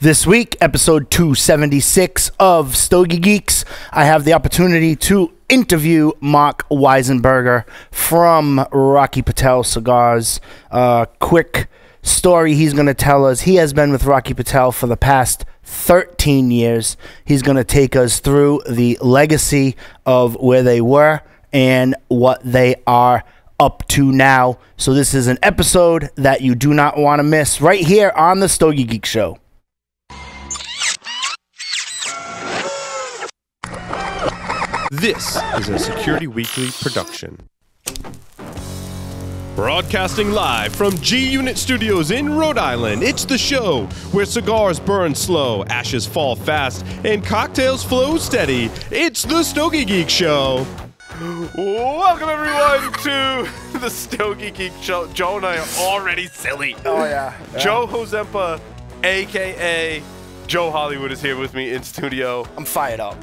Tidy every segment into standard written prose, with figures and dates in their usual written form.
This week, episode 276 of Stogie Geeks, I have the opportunity to interview Mark Weissenberger from Rocky Patel Cigars. Quick story he's going to tell us. He has been with Rocky Patel for the past 13 years. He's going to take us through the legacy of where they were and what they are up to now. So this is an episode that you do not want to miss right here on the Stogie Geek Show. This is a Security Weekly production. Broadcasting live from G-Unit Studios in Rhode Island, it's the show where cigars burn slow, ashes fall fast, and cocktails flow steady. It's the Stogie Geek Show. Welcome, everyone, to the Stogie Geek Show. Joe and I are already silly. Oh, yeah. Joe Hozempa, a.k.a. Joe Hollywood, is here with me in studio. I'm fired up.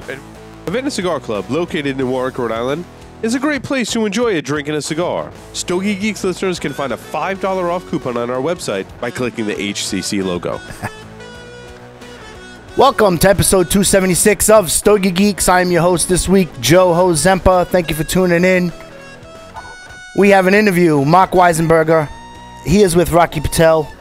Havana Cigar Club, located in Warwick, Rhode Island, is a great place to enjoy a drink and a cigar. Stogie Geeks listeners can find a $5 off coupon on our website by clicking the HCC logo. Welcome to episode 276 of Stogie Geeks. I am your host this week, Joe Hozempa. Thank you for tuning in. We have an interview, Mark Weissenberger. He is with Rocky Patel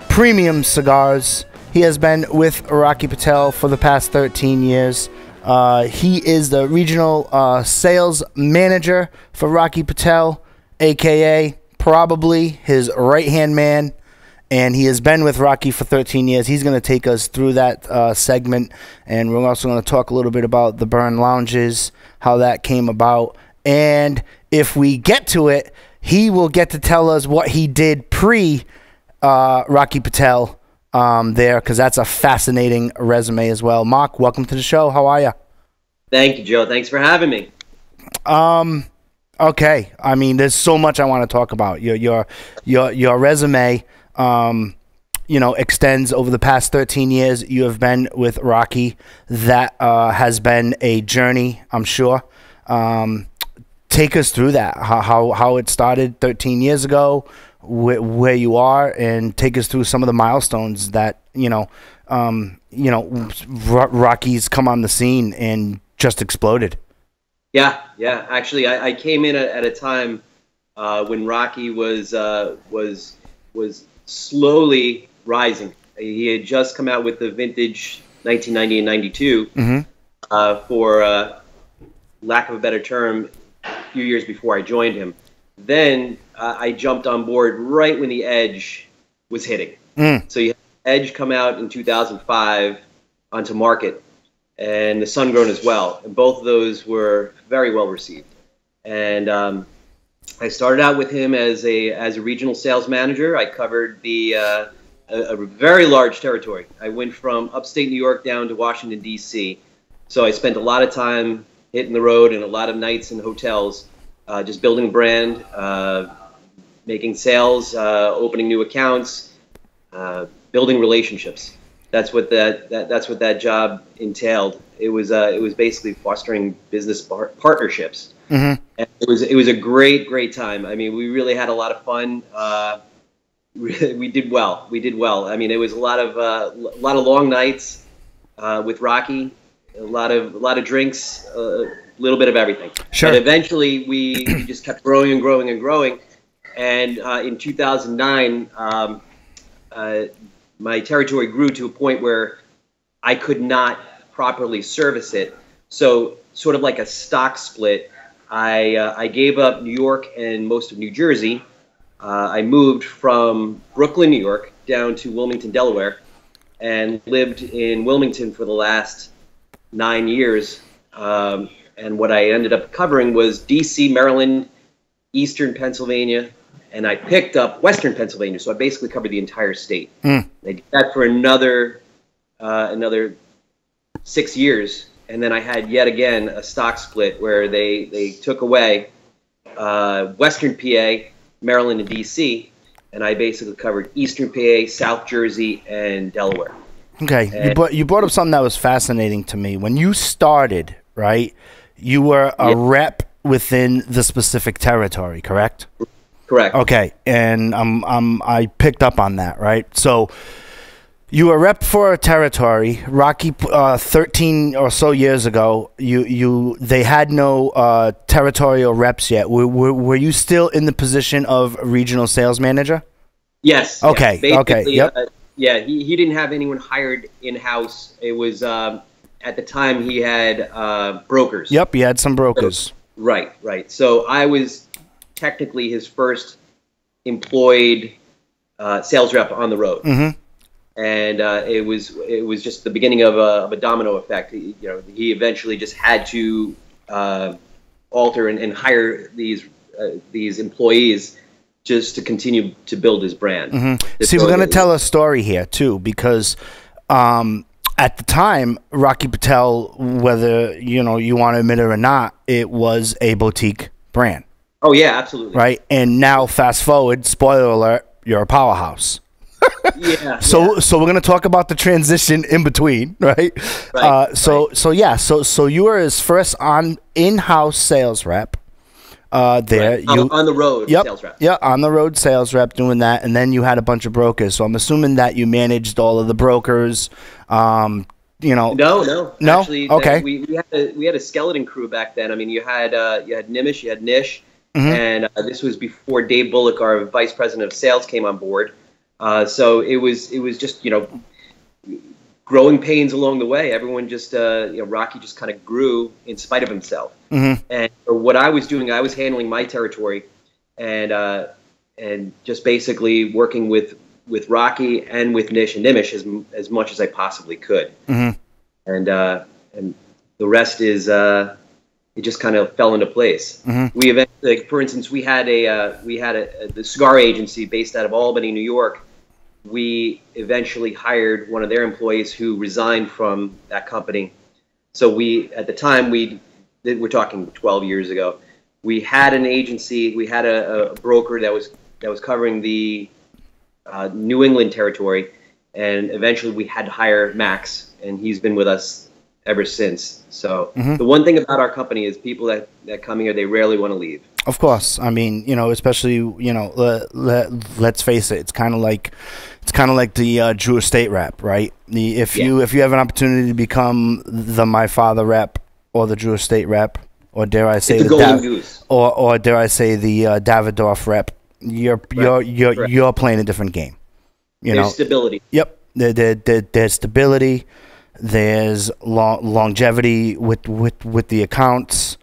Premium Cigars. He has been with Rocky Patel for the past 13 years. He is the regional sales manager for Rocky Patel, a.k.a. probably his right-hand man, and he has been with Rocky for 13 years. He's going to take us through that segment, and we're also going to talk a little bit about the Burn Lounges, how that came about, and if we get to it, he will get to tell us what he did pre-Rocky Patel there, because that's a fascinating resume as well. Mark, welcome to the show. How are you? Thank you, Joe. Thanks for having me. Okay. I mean, there's so much I want to talk about. Your resume, extends over the past 13 years. You have been with Rocky. That has been a journey, I'm sure. Take us through that. How it started 13 years ago. Where you are, and take us through some of the milestones that Rocky's come on the scene and just exploded. Yeah. Actually, I came in at a time when Rocky was slowly rising. He had just come out with the vintage 1990 and 92. Mm-hmm. For lack of a better term, a few years before I joined him. Then I jumped on board right when the Edge was hitting. So you had Edge come out in 2005 onto market, and the Sun-Grown as well. And both of those were very well received. And I started out with him as a regional sales manager. I covered a very large territory. I went from upstate New York down to Washington, D.C. So I spent a lot of time hitting the road and a lot of nights in hotels. Just building a brand, making sales, opening new accounts, building relationships. That's what that job entailed. It was basically fostering business partnerships. Mm-hmm. And it was a great time. I mean, we really had a lot of fun. We did well. I mean, it was a lot of long nights with Rocky, a lot of drinks. Little bit of everything. Sure. But eventually we just kept growing and growing and growing. And in 2009, my territory grew to a point where I could not properly service it. So sort of like a stock split, I gave up New York and most of New Jersey. I moved from Brooklyn, New York, down to Wilmington, Delaware, and lived in Wilmington for the last 9 years. And what I ended up covering was D.C., Maryland, Eastern Pennsylvania, and I picked up Western Pennsylvania. So I basically covered the entire state. I did that for another 6 years, and then I had yet again a stock split where they took away Western PA, Maryland, and D.C., and I basically covered Eastern PA, South Jersey, and Delaware. Okay, and you brought up something that was fascinating to me. When you started, right? You were a rep within the specific territory, correct? Correct. Okay, and I picked up on that, right? So You were rep for a territory. Rocky, 13 or so years ago, they had no territorial reps yet. Were you still in the position of regional sales manager? Yes. Okay. Yes. Okay. Yep. Yeah. He didn't have anyone hired in house. It was at the time he had brokers. Yep. He had some brokers. Right. So I was technically his first employed sales rep on the road. Mm-hmm. And it was just the beginning of a domino effect. He eventually just had to alter and hire these employees just to continue to build his brand. Mm-hmm. See, we're going to tell a story here too, because at the time, Rocky Patel, whether you want to admit it or not, it was a boutique brand. Oh yeah, absolutely. Right, and now fast forward, spoiler alert, you're a powerhouse. Yeah. So we're gonna talk about the transition in between, right? So you were his first in-house sales rep. There, right. On the road sales rep. Yeah, on the road sales rep doing that, and then you had a bunch of brokers. So I'm assuming that you managed all of the brokers. No. Actually, okay. We had a skeleton crew back then. I mean, you had Nimish, you had Nish, and this was before Dave Bullock, our vice president of sales, came on board. So it was just growing pains along the way. Everyone just Rocky just kind of grew in spite of himself. And what I was doing, I was handling my territory, and just basically working with Rocky and with Nish and Nimish as much as I possibly could. And the rest is it just kind of fell into place. We eventually, for instance, we had the cigar agency based out of Albany, New York. We eventually hired one of their employees who resigned from that company. So at the time, we're talking 12 years ago, we had an agency, we had a broker that was covering the New England territory, and eventually we had to hire Max, and he's been with us ever since. So the one thing about our company is people that come here, they rarely want to leave. Of course. I mean, especially, let's face it, it's kind of like the Drew Estate rep, right? If you have an opportunity to become the My Father rep or the Drew Estate rep, or dare I say or dare I say the Davidoff rep, you're playing a different game. There's stability. Yep. There's stability. There's longevity with the accounts.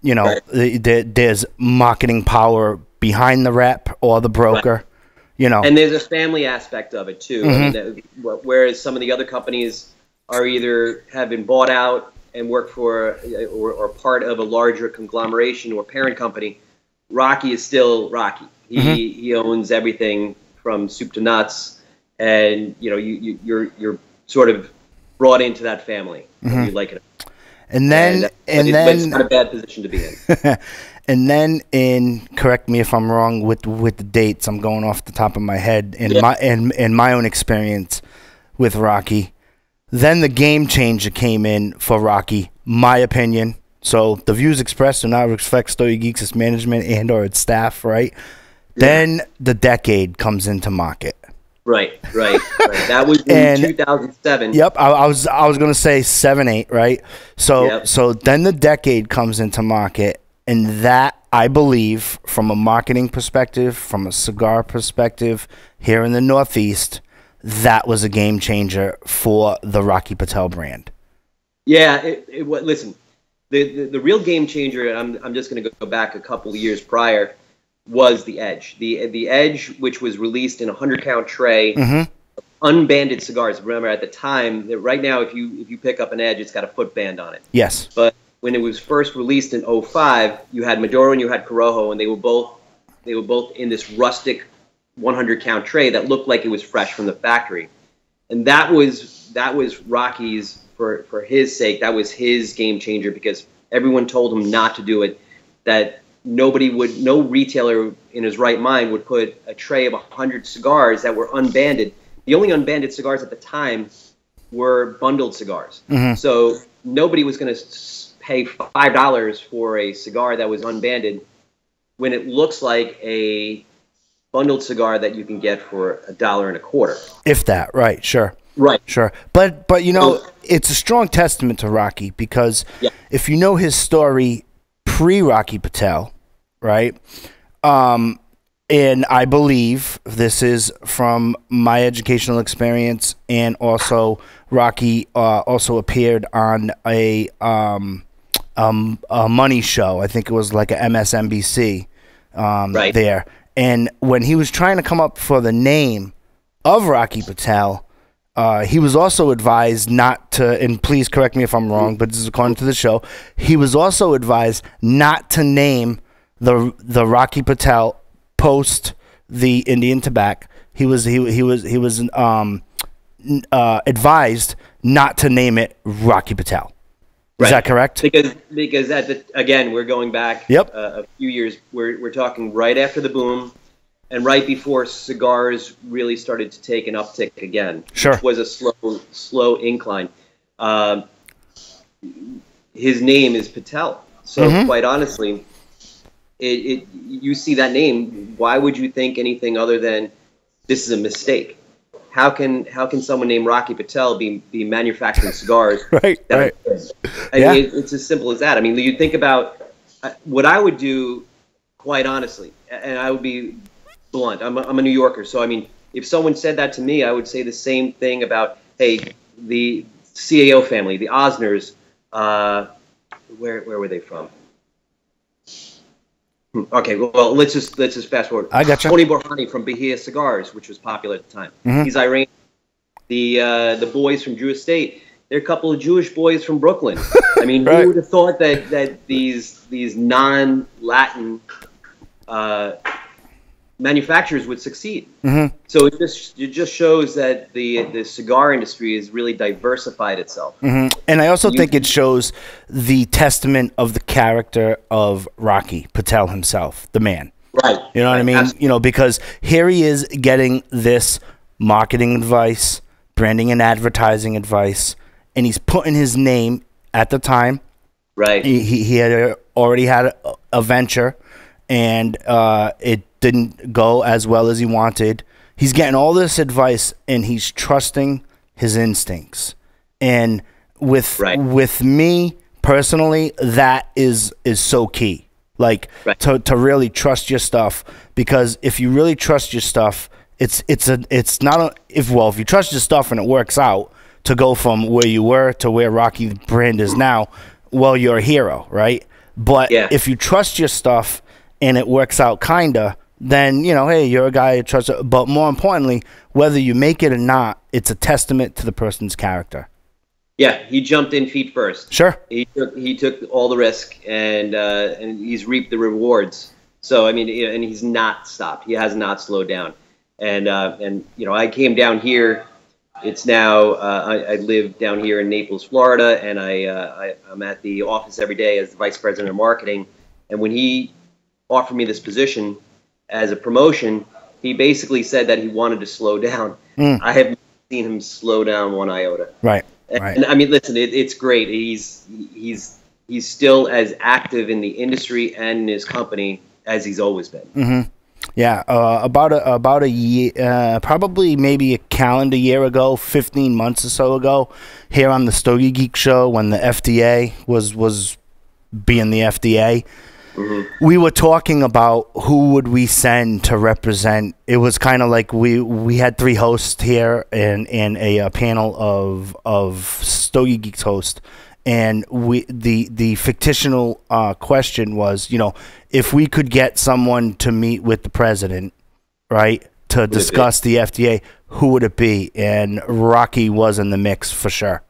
There's marketing power behind the rep or the broker. Right. And there's a family aspect of it too. I mean, whereas some of the other companies are either have been bought out and work for or part of a larger conglomeration or parent company, Rocky is still Rocky. He owns everything from soup to nuts, and you're sort of brought into that family. You like it. And then it's not a bad position to be in. And then correct me if I'm wrong with the dates. I'm going off the top of my head in my own experience with Rocky. Then the game changer came in for Rocky, my opinion. So the views expressed do not reflect Stogie Geeks' management and or its staff, right? Then the decade comes into market. Right. That was in 2007. Yep, I was going to say 7, 8, right? So then the decade comes into market, and that, I believe, from a marketing perspective, from a cigar perspective, here in the Northeast, that was a game changer for the Rocky Patel brand. Yeah, listen, the real game changer, I'm just going to go back a couple of years prior, was the Edge. The Edge, which was released in a 100-count tray, unbanded cigars. Remember, at the time, right now, if you pick up an Edge, it's got a foot band on it. Yes. But when it was first released in 2005, you had Maduro and you had Corojo, and they were both in this rustic 100-count tray that looked like it was fresh from the factory. And that was Rocky's, for his sake, that was his game changer, because everyone told him not to do it, that no retailer in his right mind would put a tray of 100 cigars that were unbanded. The only unbanded cigars at the time were bundled cigars. So nobody was going to pay $5 for a cigar that was unbanded when it looks like a bundled cigar that you can get for $1.25. If that, right? Sure. Right. Sure. But you know, it's a strong testament to Rocky because if you know his story pre-Rocky Patel, right? And I believe this is from my educational experience, and also Rocky also appeared on a money show. I think it was like a MSNBC there. And when he was trying to come up for the name of Rocky Patel, he was also advised not to, and please correct me if I'm wrong, but this is according to the show, he was also advised not to name the Rocky Patel post the Indian tobacco. He was advised not to name it Rocky Patel. Is that correct? Because again, we're going back a few years. We're talking right after the boom, and right before cigars really started to take an uptick again. Sure, which was a slow incline. His name is Patel, so quite honestly, you see that name. Why would you think anything other than this is a mistake? How can someone named Rocky Patel be manufacturing cigars? Right. I mean, it's as simple as that. I mean, you think about what I would do, quite honestly, and I would be blunt. I'm a New Yorker, so I mean, if someone said that to me, I would say the same thing about, hey, the CAO family, the Osners, where were they from? Okay, well, let's just fast forward. I gotcha. Tony Borhani from Bahia Cigars, which was popular at the time. He's Iranian. The boys from Drew Estate, they're a couple of Jewish boys from Brooklyn. I mean, who would have thought that these non-Latin manufacturers would succeed? So it just shows that the cigar industry has really diversified itself. And I also think it shows the testament of the character of Rocky Patel himself, the man. Right. You know what I mean? Absolutely. You know, because here he is getting this marketing advice, branding and advertising advice, and he's putting his name at the time. Right. He had already had a venture, and it didn't go as well as he wanted. He's getting all this advice, and he's trusting his instincts. And with me personally, that is so key. Like to really trust your stuff, because if you really trust your stuff, if you trust your stuff and it works out to go from where you were to where Rocky brand is now, well, you're a hero, right? But if you trust your stuff and it works out kinda, then, you know, hey, you're a guy who trusts it. But more importantly, whether you make it or not, it's a testament to the person's character. Yeah, he jumped in feet first. Sure. He took all the risk, and he's reaped the rewards. So, I mean, and he's not stopped. He has not slowed down. And you know, I came down here. It's now, I live down here in Naples, Florida, and I'm at the office every day as the vice president of marketing. And when he offered me this position as a promotion, he basically said that he wanted to slow down. I haven't seen him slow down one iota. Right. And I mean, listen, it's great. He's still as active in the industry and in his company as he's always been. Yeah, about a year, probably maybe a calendar year ago, 15 months or so ago, here on the Stogie Geek show, when the FDA was being the FDA, we were talking about who would we send to represent. It was kind of like we had 3 hosts here and a panel of Stogie Geeks hosts. And the fictional question was, you know, if we could get someone to meet with the president, right, to discuss the FDA, who would it be? And Rocky was in the mix for sure.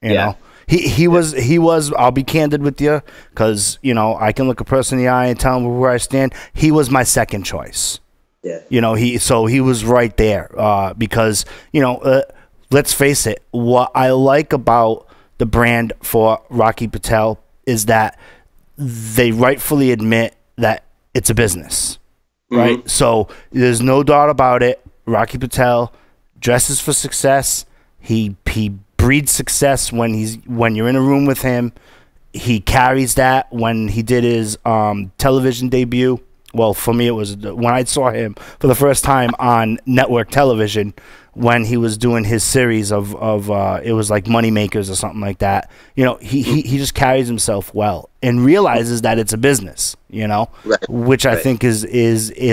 You know, he was. I'll be candid with you, because you know I can look a person in the eye and tell them where I stand. He was my second choice. Yeah. You know, he was right there because you know, let's face it. What I like about the brand for Rocky Patel is that they rightfully admit that it's a business, right? So there's no doubt about it. Rocky Patel dresses for success. He breeds success when you're in a room with him. He carries that. When he did his television debut well, for me, it was when I saw him for the first time on network television when he was doing his series of it was like Moneymakers or something like that. You know, he just carries himself well and realizes that it's a business, you know, which I think is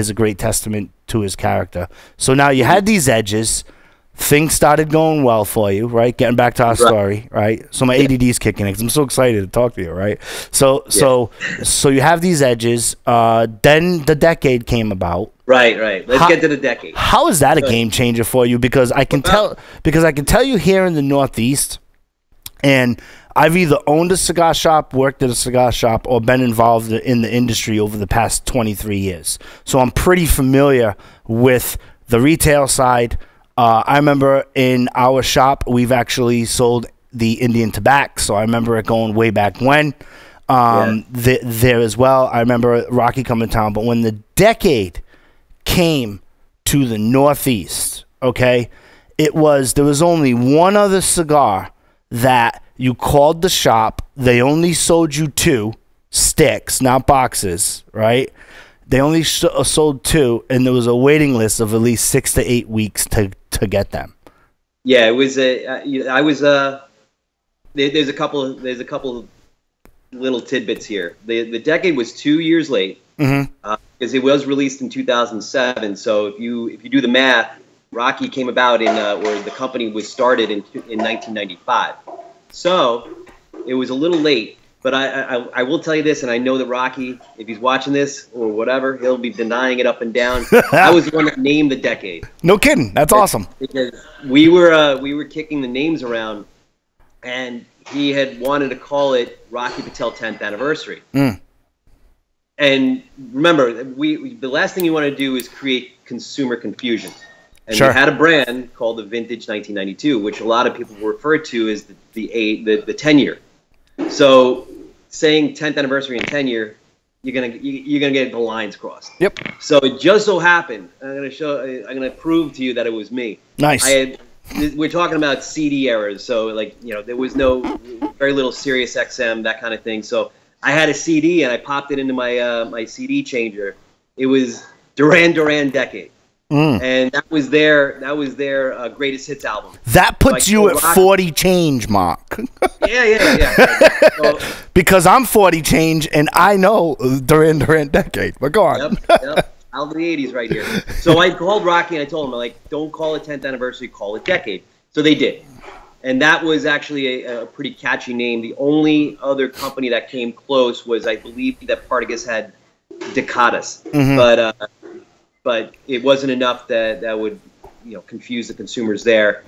a great testament to his character. So now you had these edges. Things started going well for you, right? Getting back to our story, right? So my ADD's kicking in because I'm so excited to talk to you, right? So you have these edges. Then the decade came about. Right. Let's get to the decade. How is that a game changer for you? Because I can tell you here in the Northeast, and I've either owned a cigar shop, worked at a cigar shop, or been involved in the industry over the past 23 years. So I'm pretty familiar with the retail side. I remember in our shop, we've actually sold the Indian tobacco, so I remember it going way back when. There as well. I remember Rocky coming to town, but when the decade came to the Northeast, okay, there was only one other cigar that you called the shop. They only sold you 2 sticks, not boxes, right? They only sold 2, and there was a waiting list of at least 6 to 8 weeks to get them. Yeah, it was there's a couple of little tidbits here. The decade was 2 years late because it was released in 2007. So if you do the math, Rocky came about or the company was started in 1995. So it was a little late. But I will tell you this, and I know that Rocky, if he's watching this or whatever, he'll be denying it up and down. I was the one that named the decade. No kidding. That's awesome. Because we were kicking the names around, and he had wanted to call it Rocky Patel 10th anniversary. And remember, the last thing you want to do is create consumer confusion. And we had a brand called the Vintage 1992, which a lot of people refer to as the 10 year. So saying 10th anniversary and 10 year, you're gonna get the lines crossed. Yep. So it just so happened. I'm gonna prove to you that it was me. Nice. We're talking about CD eras, so like there was very little Sirius XM, that kind of thing. So I had a CD and I popped it into my CD changer. It was Duran Duran Decade. And that was their greatest hits album. That puts you at 40 change, Mark. Yeah. So, because I'm 40 change and I know Duran Duran Decade. But go on. Yep. Out of the 80s right here. So I called Rocky and I told him, don't call it 10th anniversary, call it Decade. So they did. And that was actually a pretty catchy name. The only other company that came close was, I believe, that Partagas had Decadas. But it wasn't enough that would confuse the consumers there.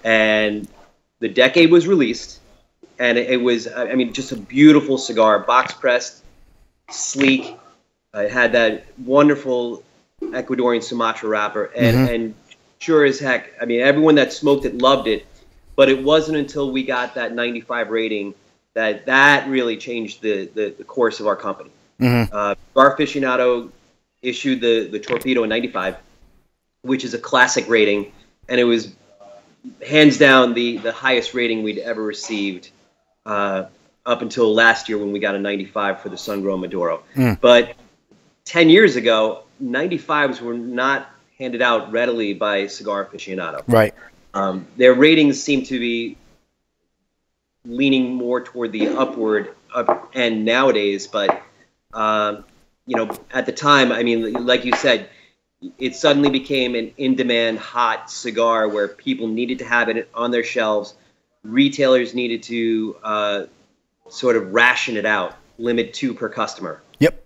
And the Decade was released, and it was just a beautiful cigar, box pressed, sleek. It had that wonderful Ecuadorian Sumatra wrapper, and sure as heck, everyone that smoked it loved it. But it wasn't until we got that 95 rating that really changed the course of our company. Cigar Aficionado issued the Torpedo in 95, which is a classic rating, and it was hands down the highest rating we'd ever received up until last year when we got a 95 for the Sun-Grown Maduro. But 10 years ago, 95s were not handed out readily by Cigar Aficionado. Right. Their ratings seem to be leaning more toward the upward end nowadays, but at the time, like you said, it suddenly became an in-demand, hot cigar where people needed to have it on their shelves. Retailers needed to sort of ration it out, limit 2 per customer. Yep.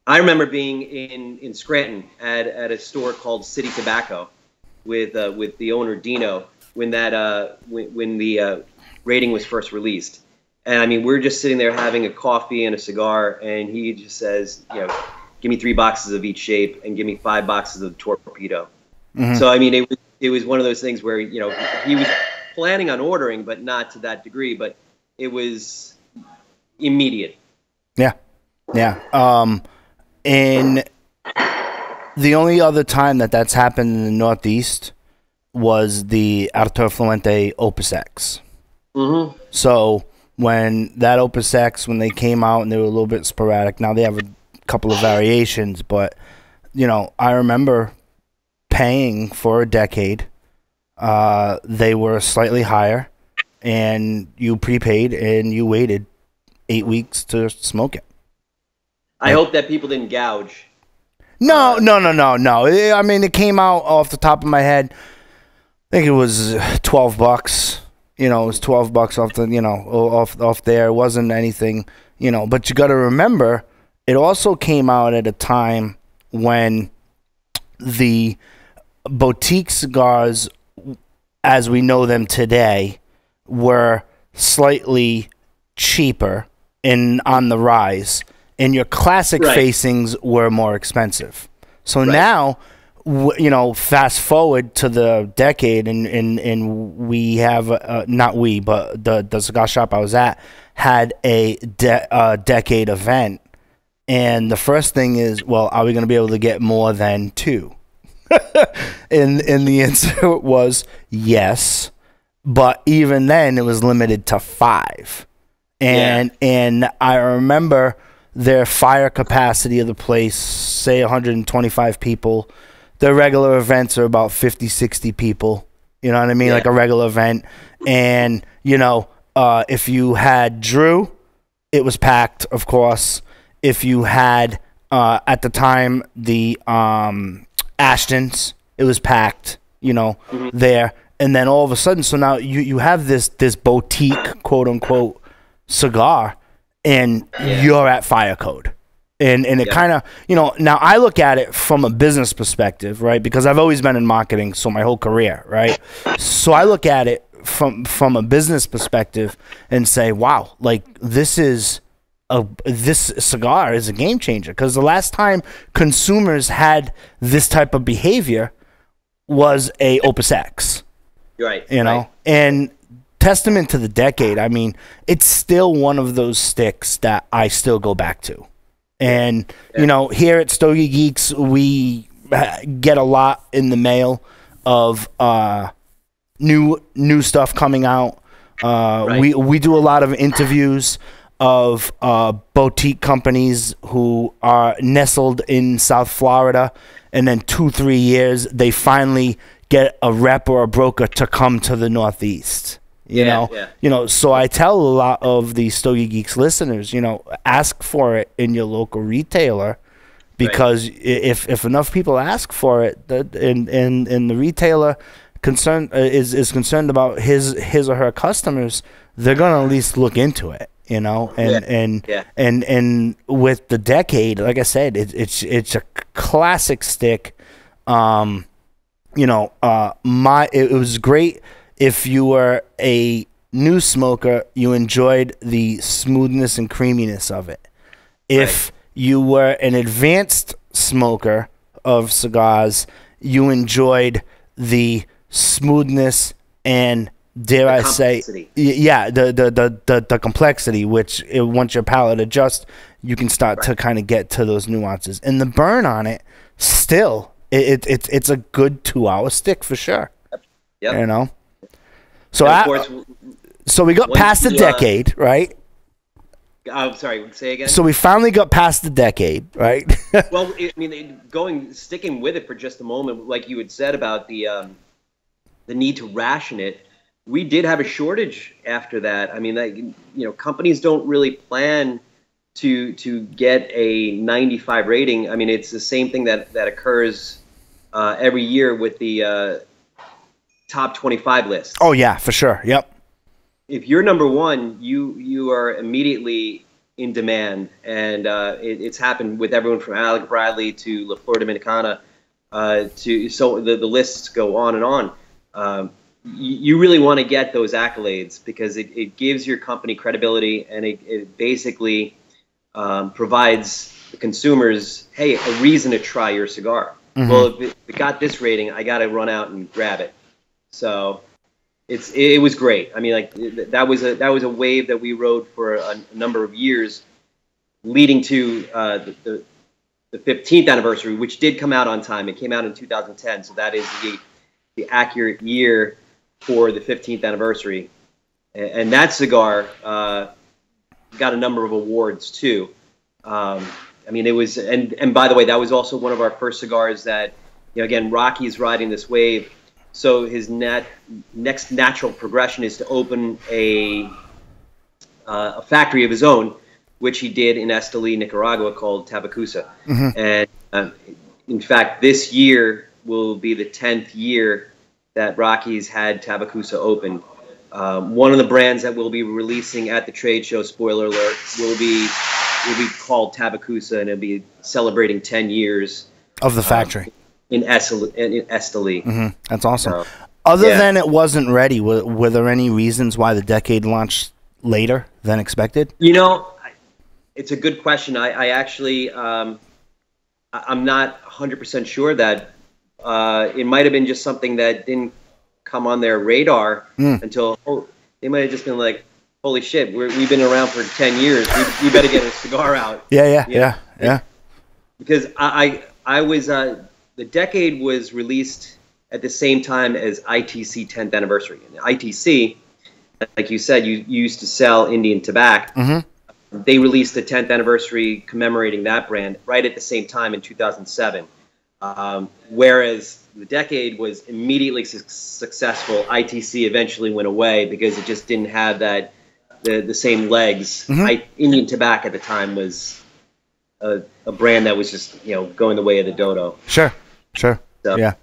I remember being in Scranton at a store called City Tobacco with the owner Dino when the rating was first released. And we're just sitting there having a coffee and a cigar, and he just says, give me 3 boxes of each shape and give me 5 boxes of the Torpedo. So it was one of those things where he was planning on ordering, but not to that degree. But it was immediate. Yeah. And the only other time that's happened in the Northeast was the Artur Fluente Opus X. So when that Opus X, when they came out and they were a little bit sporadic, now they have couple of variations, but I remember paying for a decade. They were slightly higher, and you prepaid and you waited 8 weeks to smoke it. I hope that people didn't gouge. No. I mean, it came out off the top of my head. I think it was $12. It was $12 off the, off there. It wasn't anything, but you got to remember, it also came out at a time when the boutique cigars, as we know them today, were slightly cheaper and on the rise, and your classic facings were more expensive. So now, fast forward to the decade, and we have not we, but the cigar shop I was at had a decade event, and the first thing is, well, are we going to be able to get more than 2? and the answer was yes, but even then it was limited to 5. And I remember their fire capacity of the place, say 125 people. Their regular events are about 50, 60 people. You know what I mean? Like a regular event. And, if you had Drew, it was packed, of course. If you had, at the time, the Ashtons, it was packed, there. And then all of a sudden, so now you have this boutique, quote-unquote, cigar, and you're at fire code. And it kind of, now I look at it from a business perspective, right? Because I've always been in marketing, so my whole career, right? So I look at it from a business perspective and say, wow, like this cigar is a game changer. Because the last time consumers had this type of behavior was a Opus X. Right. And testament to the decade, I mean, it's still one of those sticks that I still go back to. And, here at Stogie Geeks, we get a lot in the mail of new stuff coming out. We do a lot of interviews of boutique companies who are nestled in South Florida, and then 2-3 years, they finally get a rep or a broker to come to the Northeast. So I tell a lot of the Stogie Geeks listeners, ask for it in your local retailer, because if enough people ask for it, and the retailer is concerned about his or her customers, they're gonna at least look into it, and with the decade, like I said, it's a classic stick. It was great. If you were a new smoker, you enjoyed the smoothness and creaminess of it. If you were an advanced smoker of cigars, you enjoyed the smoothness and, dare I say, the complexity, which once your palate adjusts, you can start to kind of get to those nuances. And the burn on it, still, it's a good 2-hour stick for sure. Yep. So we got past the decade, right? I'm sorry, say again? So we finally got past the decade, right? Well, sticking with it for just a moment, like you had said about the need to ration it, we did have a shortage after that. I mean, companies don't really plan to get a 95 rating. I mean, it's the same thing that occurs every year with the top 25 list. Oh yeah, for sure. Yep. If you're number one, you are immediately in demand, and it's happened with everyone from Alec Bradley to La Flor Dominicana, so the lists go on and on. You really want to get those accolades, because it gives your company credibility, and it basically provides the consumers, hey, a reason to try your cigar. Mm-hmm. Well, if it got this rating, I got to run out and grab it. So it was great. I mean, like that was a wave that we rode for a number of years, leading to the 15th anniversary, which did come out on time. It came out in 2010, so that is the accurate year for the 15th anniversary. And that cigar got a number of awards too. I mean, it was, and by the way, that was also one of our first cigars that, again, Rocky's riding this wave. So his next natural progression is to open a factory of his own, which he did in Esteli, Nicaragua, called Tabacusa. And in fact, this year will be the 10th year that Rocky's had Tabacusa open. One of the brands that we'll be releasing at the trade show, spoiler alert, will be called Tabacusa, and it'll be celebrating 10 years of the factory in Esteli. That's awesome. Other than it wasn't ready, were there any reasons why the Decade launched later than expected? It's a good question. I actually, I'm not 100% sure that it might have been just something that didn't come on their radar until they might have just been like, holy shit, we've been around for 10 years. We better get a cigar out. Yeah. Because I was, the Decade was released at the same time as ITC 10th anniversary. And ITC, like you said, you used to sell Indian tobacco. They released the 10th anniversary commemorating that brand right at the same time in 2007. Whereas the Decade was immediately successful. ITC eventually went away because it just didn't have the same legs. Indian tobacco at the time was a brand that was just going the way of the dodo. Sure. So, yeah.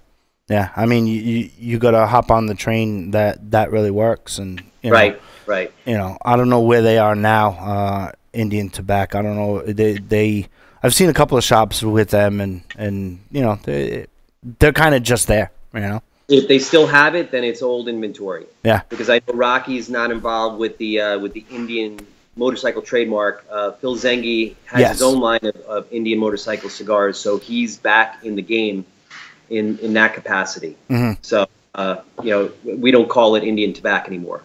I mean, you got to hop on the train that really works, and right. I don't know where they are now. Indian tobacco. I don't know. I've seen a couple of shops with them, and they're kind of just there. If they still have it, then it's old inventory. Yeah. Because I know Rocky's not involved with the Indian motorcycle trademark. Phil Zengi has his own line of Indian motorcycle cigars, so he's back in the game in that capacity. So we don't call it Indian tobacco anymore.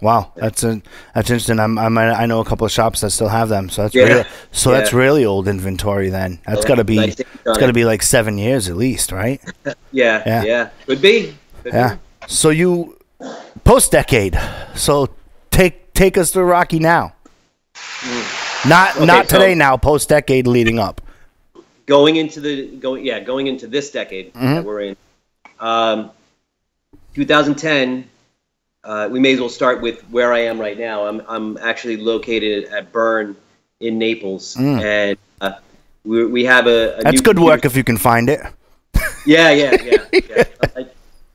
Wow, that's interesting. I know a couple of shops that still have them, so that's really old inventory. Then that's got to be like 7 years at least, right? Yeah. Could be. So you post Decade. So take us through Rocky now. Not today. Now post Decade leading up. Going into this decade that we're in. 2010. We may as well start with where I am right now. I'm actually located at Bern in Naples, and we have a that's good work if you can find it. Yeah.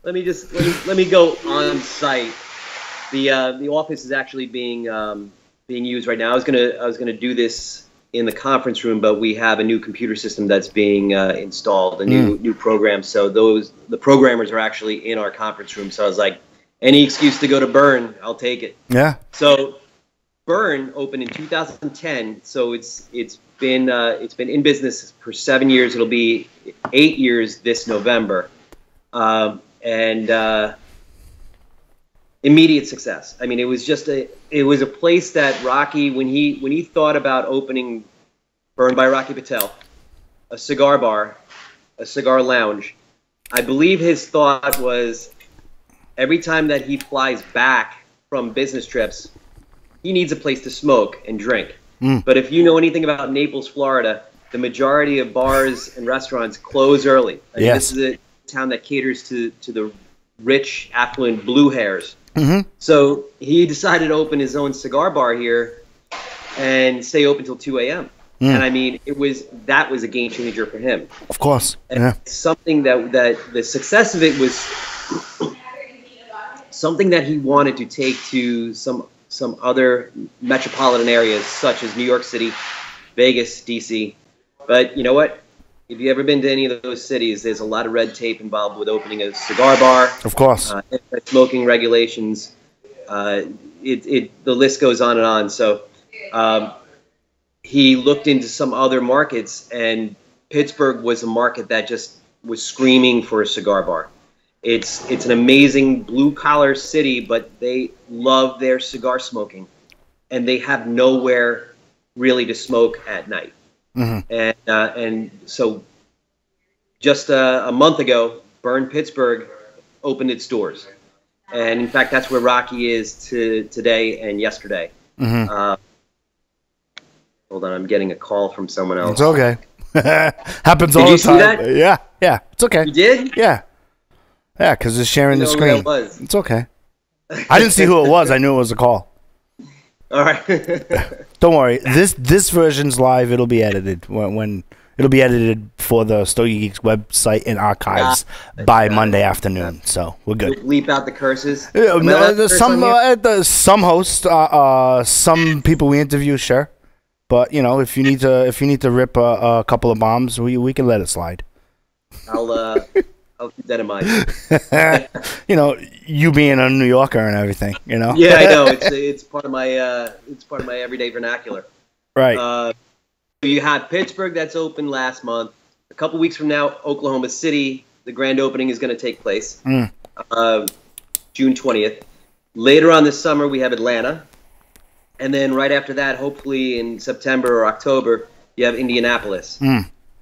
Let me go on site. The office is actually being used right now. I was gonna do this in the conference room, but we have a new computer system that's being installed, a new program. So the programmers are actually in our conference room. So I was like, any excuse to go to Bern, I'll take it. Yeah. So Bern opened in 2010. So it's been in business for 7 years. It'll be 8 years this November, and immediate success. I mean, it was a place that Rocky, when he thought about opening Bern by Rocky Patel, a cigar bar, a cigar lounge, I believe his thought was, every time that he flies back from business trips, he needs a place to smoke and drink. But if you know anything about Naples, Florida, the majority of bars and restaurants close early. I mean, this is a town that caters to the rich, affluent blue hairs. So he decided to open his own cigar bar here and stay open till 2 a.m. And I mean, that was a game changer for him. Of course. And something that the success of it was something that he wanted to take to some other metropolitan areas, such as New York City, Vegas, DC. But you know what? If you've ever been to any of those cities, there's a lot of red tape involved with opening a cigar bar. Of course. Smoking regulations. The list goes on and on. So he looked into some other markets, and Pittsburgh was a market that just was screaming for a cigar bar. It's an amazing blue-collar city, but they love their cigar smoking, and they have nowhere really to smoke at night. And so just a month ago, Bern Pittsburgh opened its doors. And in fact, that's where Rocky is today and yesterday. Hold on, I'm getting a call from someone else. It's okay. Happens all the time. Did you see that? Yeah. It's okay. You did? Yeah, because it's sharing the screen. Who that was. It's okay. I didn't see who it was. I knew it was a call. All right. Don't worry. This version's live. It'll be edited when it'll be edited for the Stogie Geeks website and archives by Monday afternoon. So we're good. You'll bleep out the curses. Some hosts, some people we interview, sure. But if you need to rip a couple of bombs, we can let it slide. I'll keep that in mind. You being a New Yorker and everything. Yeah, I know. It's part of my everyday vernacular. Right. You had Pittsburgh that's opened last month. A couple weeks from now, Oklahoma City, the grand opening is going to take place. June 20th. Later on this summer, we have Atlanta. And then right after that, hopefully in September or October, you have Indianapolis.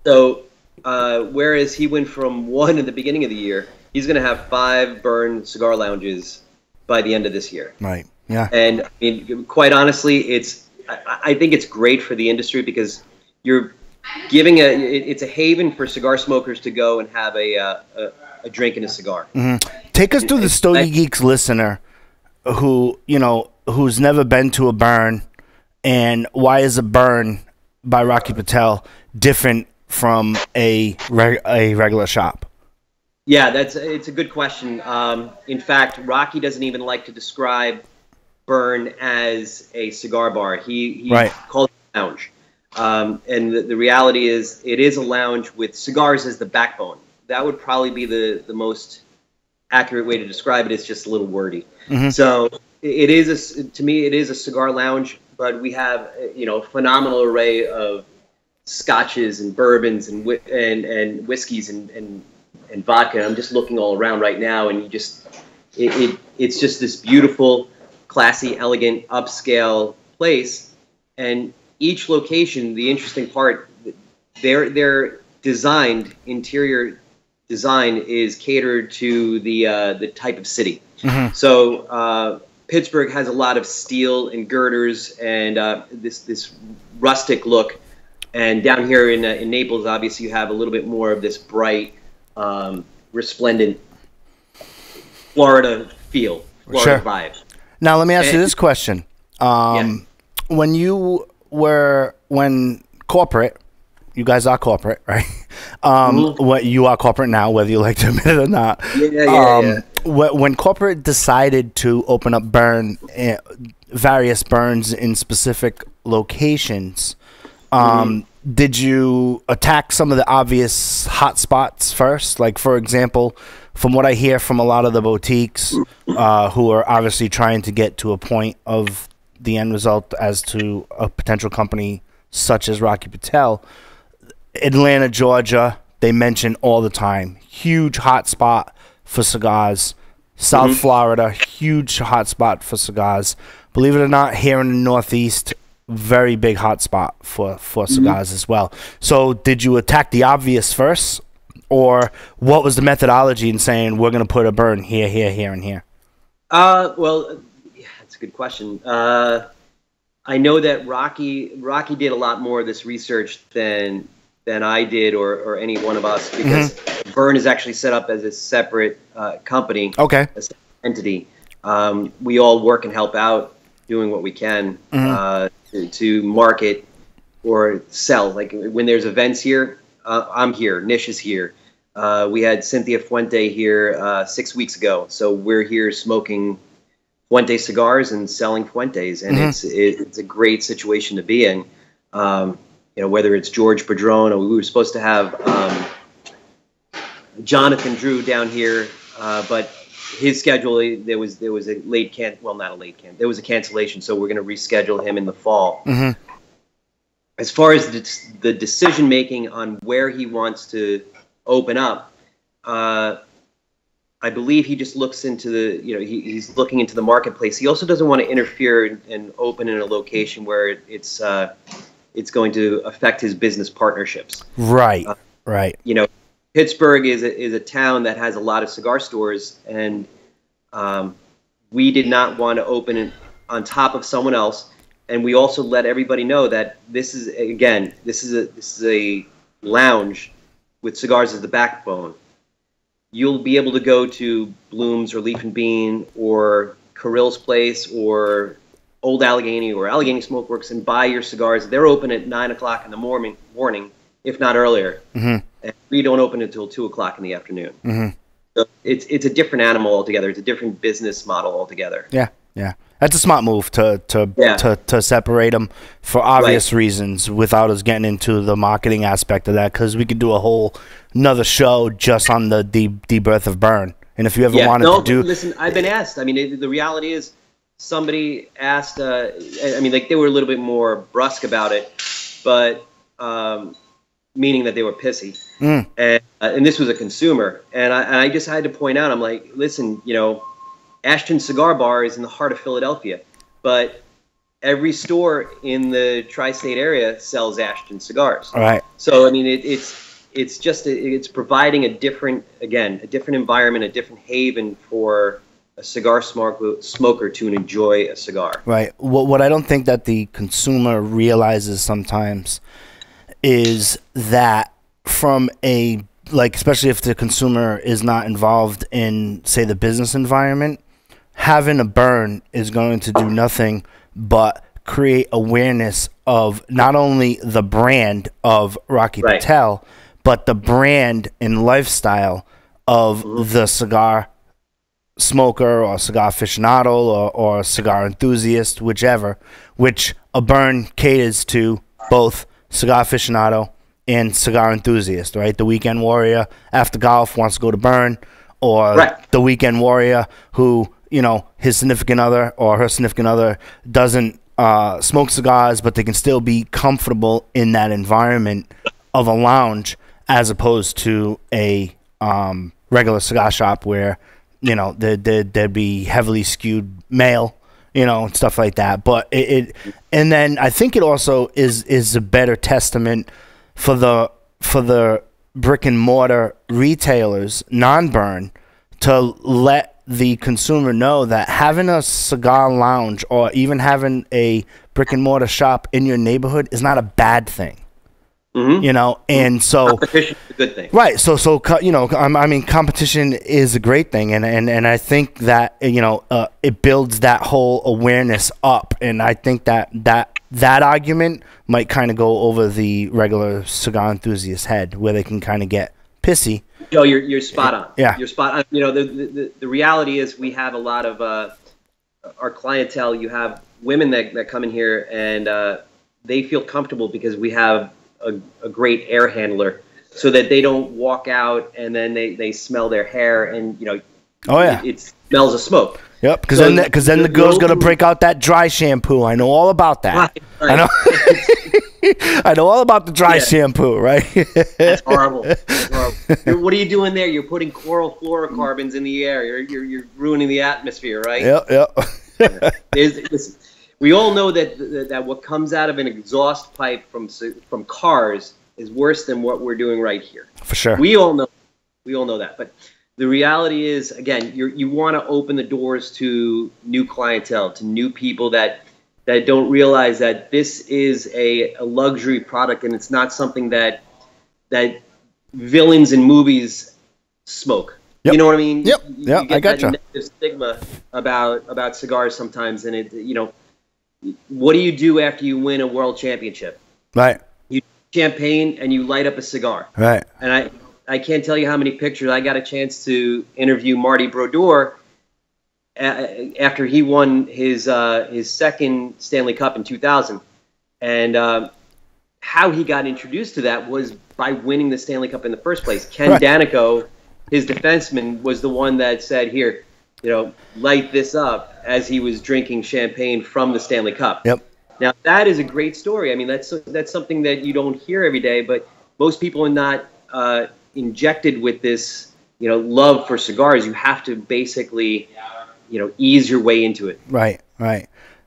So whereas he went from 1 in the beginning of the year, he's going to have 5 Burn cigar lounges by the end of this year. Right, yeah. And I mean, quite honestly, I think it's great for the industry because you're giving it's a haven for cigar smokers to go and have a drink and a cigar. Take us to the Stogie Geeks listener who's never been to a burn, and why is a burn by Rocky Patel different from a regular shop? Yeah, it's a good question. In fact, Rocky doesn't even like to describe Burn as a cigar bar. He calls it a lounge. And the reality is it is a lounge with cigars as the backbone. That would probably be the most accurate way to describe it. It's just a little wordy. So it is to me it is a cigar lounge, but we have a phenomenal array of scotches and bourbons and whiskeys and vodka. I'm just looking all around right now, and it's just this beautiful, classy, elegant, upscale place. And each location, the interesting part, their designed interior design is catered to the type of city. So Pittsburgh has a lot of steel and girders and this rustic look. And down here in Naples, obviously, you have a little bit more of this bright, resplendent Florida feel, Florida vibe. Now, let me ask you this question. When corporate, you guys are corporate, right? What you are corporate now, whether you like to admit it or not. When corporate decided to open up various burns in specific locations, did you attack some of the obvious hot spots first? Like, for example, from what I hear from a lot of the boutiques who are obviously trying to get to a point of the end result as to a potential company such as Rocky Patel, Atlanta, Georgia, they mention all the time. Huge hot spot for cigars. South Florida, huge hot spot for cigars. Believe it or not, here in the Northeast, very big hot spot for cigars as well. So did you attack the obvious first, or what was the methodology in saying we're going to put a burn here, here, here, and here? Well, that's a good question. I know that Rocky did a lot more of this research than I did or any one of us, because Burn is actually set up as a separate company, a separate entity. We all work and help out doing what we can to market or sell. Like when there's events here, I'm here, Nish is here. We had Cynthia Fuente here 6 weeks ago, so we're here smoking Fuente cigars and selling Fuentes, and it's a great situation to be in. Whether it's George Padron, or we were supposed to have Jonathan Drew down here, but his schedule, there was a there was a cancellation, so we're going to reschedule him in the fall. As far as the decision making on where he wants to open up, I believe he just looks into he's looking into the marketplace. He also doesn't want to interfere and open in a location where it's going to affect his business partnerships. Right. Pittsburgh is a town that has a lot of cigar stores, and we did not want to open it on top of someone else. And we also let everybody know that this is a lounge with cigars as the backbone. You'll be able to go to Bloom's or Leaf and Bean or Carril's Place or Old Allegheny or Allegheny Smokeworks and buy your cigars. They're open at 9 o'clock in the morning, if not earlier. And we don't open until 2 o'clock in the afternoon. So it's a different animal altogether. It's a different business model altogether. Yeah, yeah. That's a smart move to separate them for obvious reasons without us getting into the marketing aspect of that, because we could do a whole another show just on the birth of Burn. And if you ever wanted to do... Listen, I've been asked. I mean, the reality is somebody asked, I mean, like they were a little bit more brusque about it, but meaning that they were pissy. And this was a consumer. And I just had to point out, I'm like, listen, you know, Ashton Cigar Bar is in the heart of Philadelphia, but every store in the tri-state area sells Ashton cigars. All right. So I mean, it's providing a different environment, a different haven for a cigar smoker to enjoy a cigar. Right. What I don't think that the consumer realizes sometimes is that from a, like, especially if the consumer is not involved in, say, the business environment, having a burn is going to do nothing but create awareness of not only the brand of Rocky Patel, but the brand and lifestyle of the cigar smoker or cigar aficionado or cigar enthusiast, whichever, which a burn caters to both cigar aficionado and cigar enthusiast, right? The weekend warrior after golf wants to go to burn, or the weekend warrior who, you know, his significant other or her significant other doesn't smoke cigars, but they can still be comfortable in that environment of a lounge as opposed to a regular cigar shop where, you know, there'd be heavily skewed male, you know, and stuff like that. But and then I think it also is a better testament for the brick and mortar retailers, non-burn, to let the consumer know that having a cigar lounge or even having a brick and mortar shop in your neighborhood is not a bad thing. You know, and so competition is a good thing, right? So you know, I mean, competition is a great thing, and I think that, you know, it builds that whole awareness up, and I think that argument might kind of go over the regular cigar enthusiast head, where they can kind of get pissy. Joe, you're spot on. Yeah, you're spot on. You know, the reality is we have a lot of our clientele. You have women that come in here and they feel comfortable because we have a great air handler, so that they don't walk out and then they smell their hair and, you know, it smells of smoke. Yep, because then the girl's gonna break out that dry shampoo. I know all about that. Right. I know. I know all about the dry shampoo, right? That's horrible. That's horrible. What are you doing there? You're putting chlorofluorocarbons in the air. You're ruining the atmosphere, right? Yep. Listen, we all know that what comes out of an exhaust pipe from cars is worse than what we're doing right here. For sure. We all know that. But the reality is, again, you want to open the doors to new clientele, to new people that don't realize that this is a luxury product, and it's not something that villains in movies smoke. Yep. You know what I mean? Yep. You get I gotcha. that negative stigma about cigars sometimes, and it, you know, what do you do after you win a world championship? Right. You champagne and you light up a cigar. Right. And I can't tell you how many pictures. I got a chance to interview Marty Brodeur after he won his second Stanley Cup in 2000, and how he got introduced to that was by winning the Stanley Cup in the first place. Ken Danico, his defenseman, was the one that said, "Here, you know, light this up," as he was drinking champagne from the Stanley Cup. Yep. Now that is a great story. I mean, that's something that you don't hear every day, but most people are not injected with this, you know, love for cigars. You have to basically, you know, ease your way into it. Right.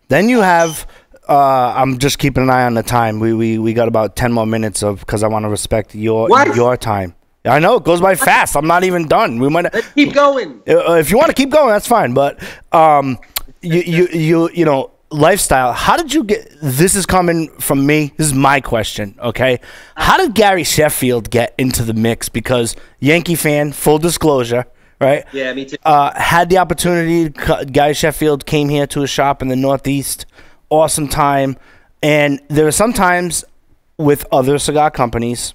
Then you have, I'm just keeping an eye on the time. We got about 10 more minutes because I want to respect your time. I know it goes by fast. I'm not even done. Let's keep going. If you want to keep going, that's fine. But you know, lifestyle. How did you get? This is coming from me. This is my question. Okay, how did Gary Sheffield get into the mix? Because Yankee fan, full disclosure, right? Yeah, me too. Had the opportunity. Gary Sheffield came here to a shop in the Northeast. Awesome time, and there are sometimes with other cigar companies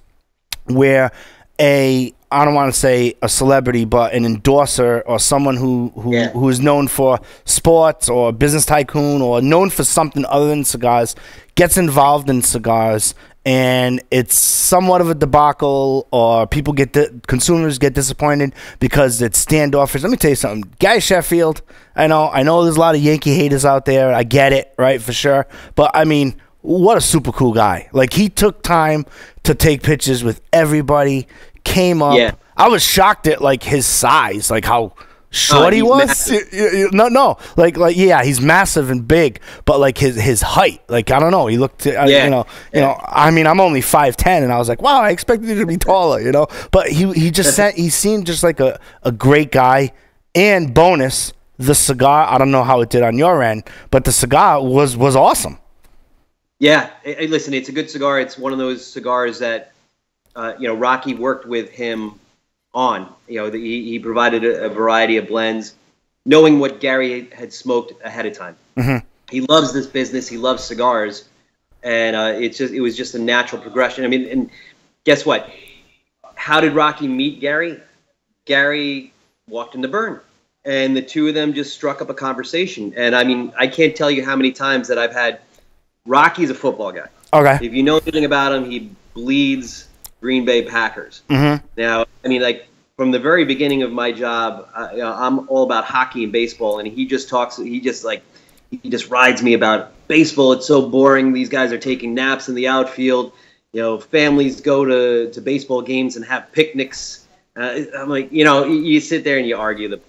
where I don't want to say a celebrity, but an endorser or someone who is known for sports or a business tycoon or known for something other than cigars gets involved in cigars, and it's somewhat of a debacle, or consumers get disappointed because it's standoffish. Let me tell you something. Gary Sheffield, I know there's a lot of Yankee haters out there. I get it, right, for sure. But, I mean, what a super cool guy. Like, he took time to take pictures with everybody, came up. Yeah. I was shocked at, like, his size, like how short he was. No. Like, yeah, he's massive and big, but, like, his height, like, I don't know. He looked, you know, I mean, I'm only 5'10", and I was like, wow, I expected him to be taller, you know. But he seemed just like a great guy. And bonus, the cigar, I don't know how it did on your end, but the cigar was awesome. Yeah, listen, it's a good cigar. It's one of those cigars that, Rocky worked with him on. He provided a variety of blends, knowing what Gary had smoked ahead of time. Mm-hmm. He loves this business. He loves cigars, and it was just a natural progression. I mean, and guess what? How did Rocky meet Gary? Gary walked in the Burn, and the two of them just struck up a conversation. And I mean, I can't tell you how many times that I've had. Rocky's a football guy. Okay. If you know anything about him, he bleeds Green Bay Packers. Mm-hmm. Now, I mean, like, from the very beginning of my job, I'm all about hockey and baseball, and he just rides me about baseball. It's so boring. These guys are taking naps in the outfield. Families go to baseball games and have picnics. I'm like, you sit there and you argue.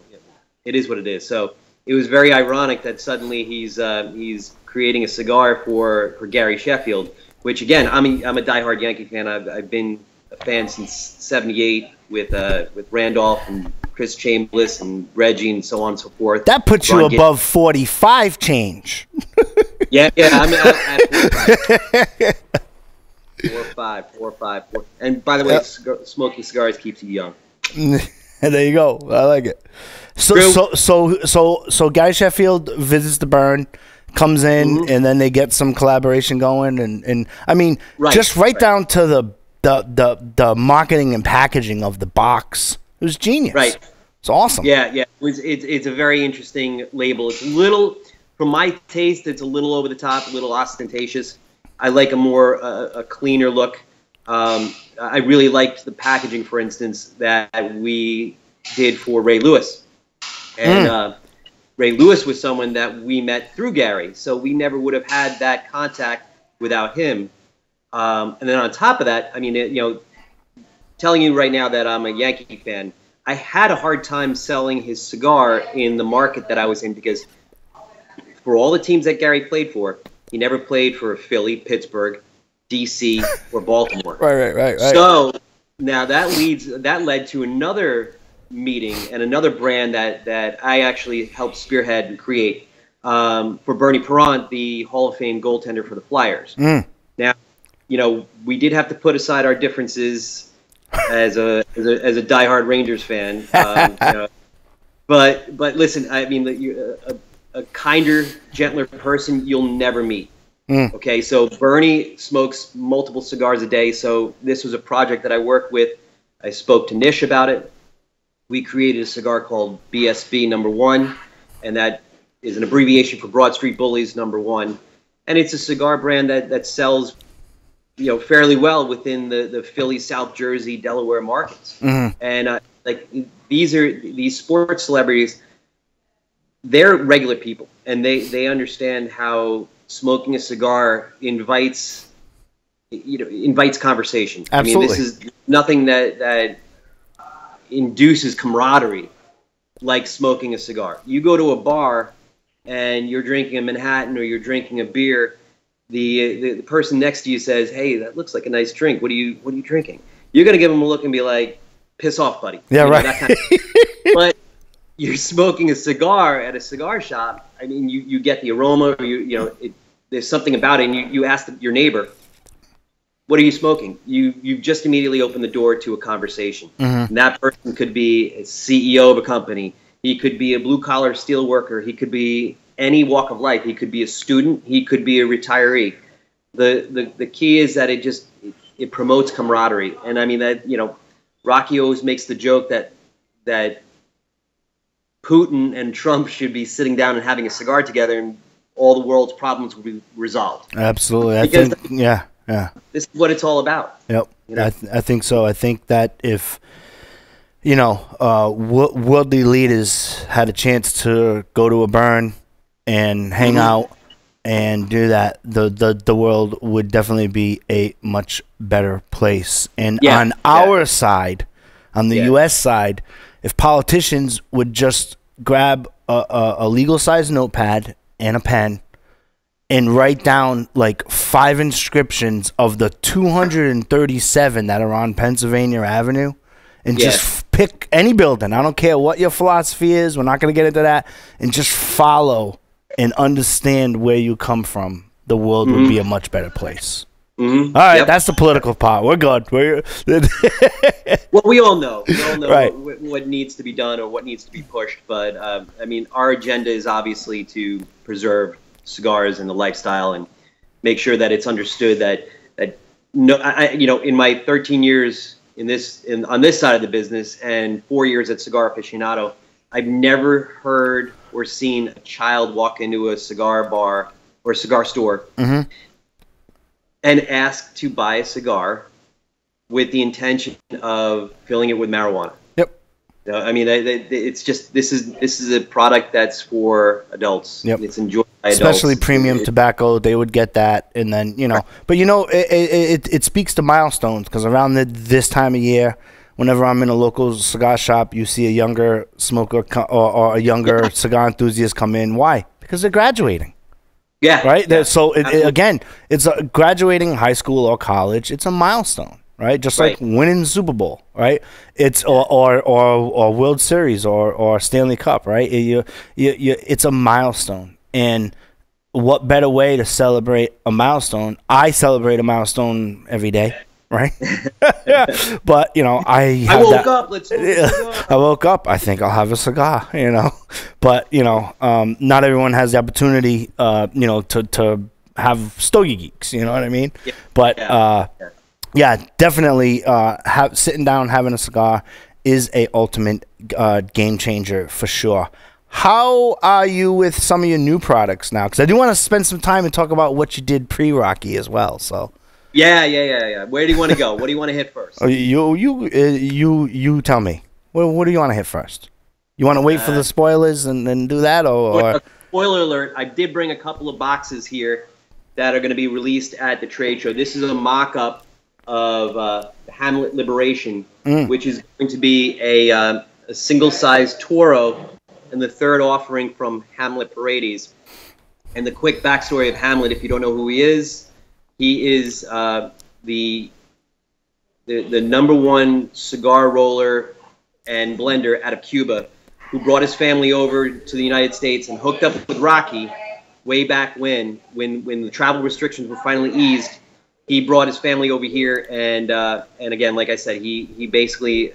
It is what it is. So it was very ironic that suddenly he's creating a cigar for Gary Sheffield, which, again, I'm a diehard Yankee fan. I've been a fan since '78 with Randolph and Chris Chambliss and Reggie and so on and so forth. That puts you above 45 change. Yeah, I'm at 45. 4. And by the way, smoking cigars keeps you young. There you go. I like it. So Gary Sheffield visits the Burn, comes in, mm-hmm. and then they get some collaboration going, and I mean, right down to the marketing and packaging of the box. It was genius. Right. It's awesome. Yeah. It's a very interesting label. It's a little, from my taste, it's a little over the top, a little ostentatious. I like a more a cleaner look. I really liked the packaging, for instance, that we did for Ray Lewis. And Ray Lewis was someone that we met through Gary, so we never would have had that contact without him. And then on top of that, I mean, telling you right now that I'm a Yankee fan, I had a hard time selling his cigar in the market that I was in, because for all the teams that Gary played for, he never played for Philly, Pittsburgh, D.C., or Baltimore. Right. So now that led to another meeting and another brand that I actually helped spearhead and create for Bernie Perrant, the Hall of Fame goaltender for the Flyers. Now, we did have to put aside our differences as a diehard Rangers fan. But listen, I mean, a kinder, gentler person you'll never meet. Okay, so Bernie smokes multiple cigars a day, so this was a project that I worked with. I spoke to Nish about it. We created a cigar called BSB number 1, and that is an abbreviation for Broad Street Bullies number 1. And it's a cigar brand that sells, fairly well within the Philly, South Jersey, Delaware markets. Mm-hmm. And these sports celebrities, they're regular people, and they understand how smoking a cigar invites conversation. Absolutely. I mean, this is nothing that induces camaraderie like smoking a cigar. You go to a bar and you're drinking a Manhattan or you're drinking a beer, the person next to you says, "Hey, that looks like a nice drink. What are you drinking?" You're going to give them a look and be like, "Piss off, buddy." Yeah, right. That kind of you're smoking a cigar at a cigar shop. I mean, you get the aroma. There's something about it. And you ask your neighbor, "What are you smoking?" You just immediately open the door to a conversation. Mm-hmm. And that person could be a CEO of a company. He could be a blue-collar steel worker. He could be any walk of life. He could be a student. He could be a retiree. The key is that it promotes camaraderie. And I mean that, Rocky always makes the joke that Putin and Trump should be sitting down and having a cigar together, and all the world's problems will be resolved. Absolutely. Yeah. This is what it's all about. Yep. I think so. I think that if worldly leaders had a chance to go to a burn and hang out and do that, the world would definitely be a much better place. And on our side, on the U.S. side, if politicians would just grab a legal-sized notepad and a pen and write down like 5 inscriptions of the 237 that are on Pennsylvania Avenue, and just pick any building. I don't care what your philosophy is. We're not going to get into that. And just follow and understand where you come from. The world would be a much better place. Mm-hmm. All right, that's the political part. We're good. Well, we all know. Right. What needs to be done or what needs to be pushed. But, I mean, our agenda is obviously to preserve cigars and the lifestyle and make sure that it's understood that in my 13 years on this side of the business and 4 years at Cigar Aficionado, I've never heard or seen a child walk into a cigar bar or a cigar store and ask to buy a cigar with the intention of filling it with marijuana. Yep. I mean, it's just this is a product that's for adults. Yep. It's enjoyed by adults. Especially premium tobacco, they would get that, and then But it speaks to milestones, because around this time of year, whenever I'm in a local cigar shop, you see a younger smoker or a younger cigar enthusiast come in. Why? Because they're graduating. Yeah. Right. Yeah. So again, it's graduating high school or college. It's a milestone. Right, just like winning the Super Bowl, right? It's or World Series or Stanley Cup, right? It's a milestone, and what better way to celebrate a milestone? I celebrate a milestone every day, right? But I woke up. Let's smoke a cigar. I woke up. I think I'll have a cigar, But not everyone has the opportunity, to have Stogie Geeks. You know what I mean? Yeah. But yeah, definitely. Sitting down, having a cigar is a ultimate game changer for sure. How are you with some of your new products now? Because I do want to spend some time and talk about what you did pre-Rocky as well. So. Yeah. Where do you want to go? What do you want to hit first? You tell me. What do you want to hit first? You want to wait for the spoilers and then do that, or? Spoiler alert! I did bring a couple of boxes here that are going to be released at the trade show. This is a mock-up of Hamlet Liberation, which is going to be a single-sized Toro and the third offering from Hamlet Paredes. And the quick backstory of Hamlet, if you don't know who he is the #1 cigar roller and blender out of Cuba, who brought his family over to the United States and hooked up with Rocky way back when the travel restrictions were finally eased. He brought his family over here, and again, like I said, he basically,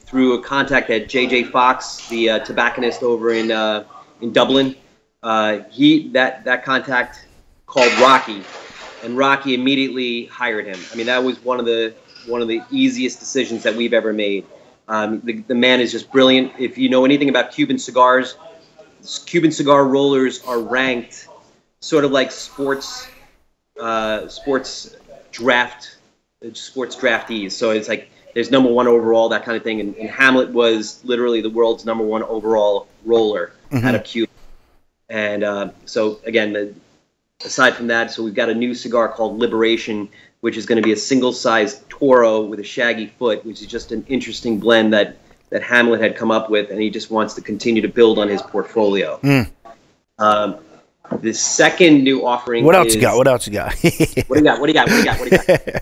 through a contact at J.J. Fox, the tobacconist over in Dublin, that contact called Rocky, and Rocky immediately hired him. I mean, that was one of the easiest decisions that we've ever made. The man is just brilliant. If you know anything about Cuban cigars, Cuban cigar rollers are ranked sort of like sports draftees. So it's like there's #1 overall, that kind of thing. And Hamlet was literally the world's #1 overall roller out of Cuba. And so again, aside from that, so we've got a new cigar called Liberation, which is going to be a single-sized Toro with a shaggy foot, which is just an interesting blend that Hamlet had come up with, and he just wants to continue to build on his portfolio. The second new offering. What else you got? What do you got?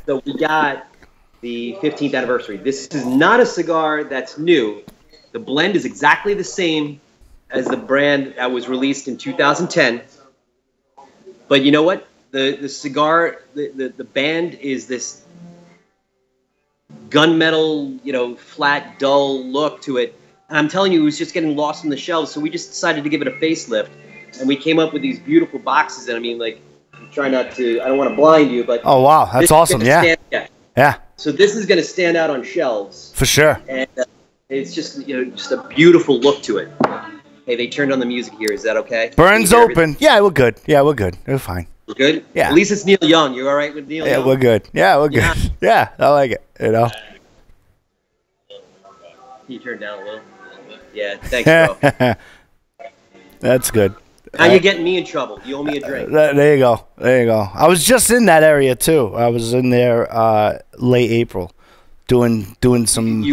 So we got the 15th anniversary. This is not a cigar that's new, The blend is exactly the same as the brand that was released in 2010. But you know what? The cigar, the band is this gunmetal, you know, flat, dull look to it. And I'm telling you, it was just getting lost on the shelves. So we just decided to give it a facelift. And we came up with these beautiful boxes. And I mean, like, I'm trying not to, I don't want to blind you, but. Oh, wow. That's awesome. Yeah. Yeah. So this is going to stand out on shelves. For sure. And it's just, you know, just a beautiful look to it. Hey, they turned on the music here. Is that okay? Burns open. Yeah, we're good. Yeah, we're good. We're fine. We're good? Yeah. At least it's Neil Young. You all right with Neil Young? Yeah, we're good. Yeah, we're good. Yeah, I like it. You know? Can you turn down a little? Yeah, thanks, bro. That's good. Now you're getting me in trouble. You owe me a drink. There you go. There you go. I was just in that area, too. I was in there late April doing some...